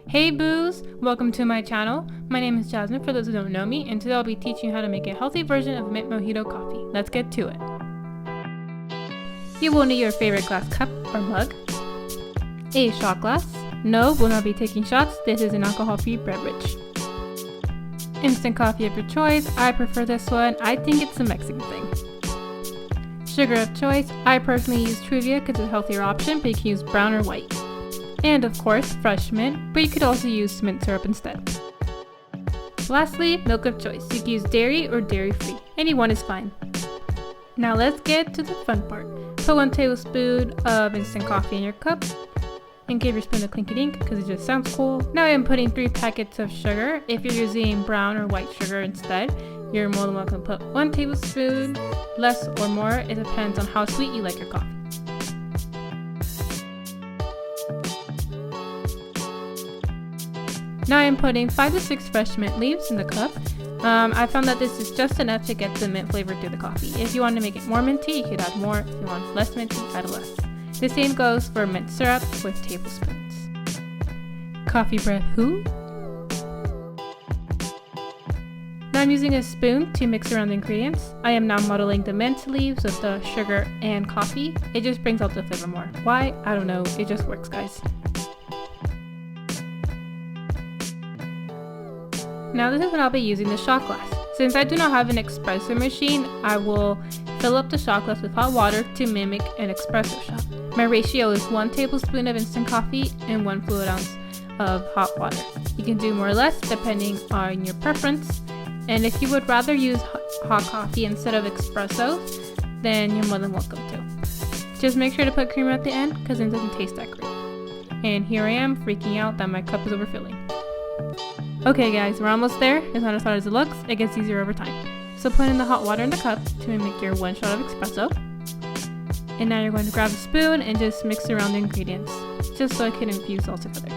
Hey boos! Welcome to my channel. My name is Jasmine for those who don't know me, and today I'll be teaching you how to make a healthy version of Mint Mojito Coffee. Let's get to it. You will need your favorite glass cup or mug, a shot glass. No, we'll not be taking shots. This is an alcohol-free beverage. Instant coffee of your choice. I prefer this one. I think it's a Mexican thing. Sugar of choice. I personally use Stevia because it's a healthier option, but you can use brown or white. And of course, fresh mint, but you could also use mint syrup instead. Lastly, milk of choice. You can use dairy or dairy-free. Any one is fine. Now let's get to the fun part. Put 1 tablespoon of instant coffee in your cup and give your spoon a clinky dink because it just sounds cool. Now I'm putting 3 packets of sugar. If you're using brown or white sugar instead, you're more than welcome to put 1 tablespoon, less or more. It depends on how sweet you like your coffee. Now I'm putting 5 to 6 fresh mint leaves in the cup. I found that this is just enough to get the mint flavor to the coffee. If you want to make it more minty, you could add more. If you want less minty, add less. The same goes for mint syrup with tablespoons. Coffee breath who? Now I'm using a spoon to mix around the ingredients. I am now muddling the mint leaves with the sugar and coffee. It just brings out the flavor more. Why? I don't know. It just works, guys. Now this is when I'll be using the shot glass. Since I do not have an espresso machine, I will fill up the shot glass with hot water to mimic an espresso shot. My ratio is 1 tablespoon of instant coffee and 1 fluid ounce of hot water. You can do more or less depending on your preference. And if you would rather use hot coffee instead of espresso, then you're more than welcome to. Just make sure to put creamer at the end because it doesn't taste that great. And here I am freaking out that my cup is overfilling. Okay guys, we're almost there. It's not as hard as it looks. It gets easier over time. So put in the hot water in the cup to mimic your 1 shot of espresso. And now you're going to grab a spoon and just mix around the ingredients, just so it can infuse all together.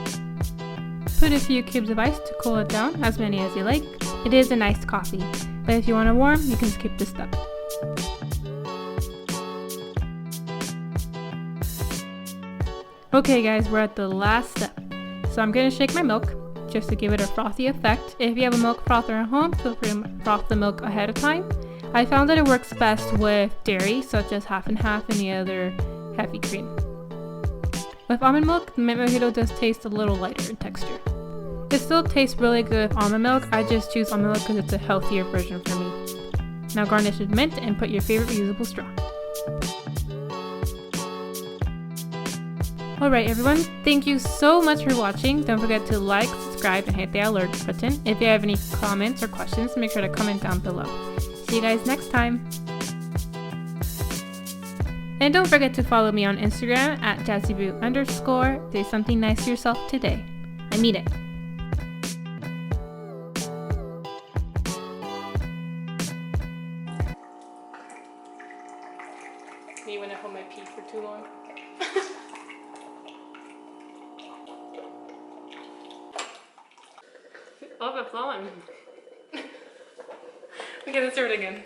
Put a few cubes of ice to cool it down, as many as you like. It is an iced coffee, but if you want it warm, you can skip this step. Okay guys, we're at the last step. So I'm going to shake my milk, just to give it a frothy effect. If you have a milk frother at home, feel free to froth the milk ahead of time. I found that it works best with dairy, such as half and half and the other heavy cream. With almond milk, the Mint Mojito does taste a little lighter in texture. It still tastes really good with almond milk. I just choose almond milk because it's a healthier version for me. Now garnish with mint and put your favorite reusable straw. Alright everyone, thank you so much for watching. Don't forget to like, subscribe, and hit the alert button. If you have any comments or questions, make sure to comment down below. See you guys next time. And don't forget to follow me on Instagram at jazzyboo_. Say something nice to yourself today. I mean it. Me when I hold my pee for too long. Overflowing. Okay, let's do it again.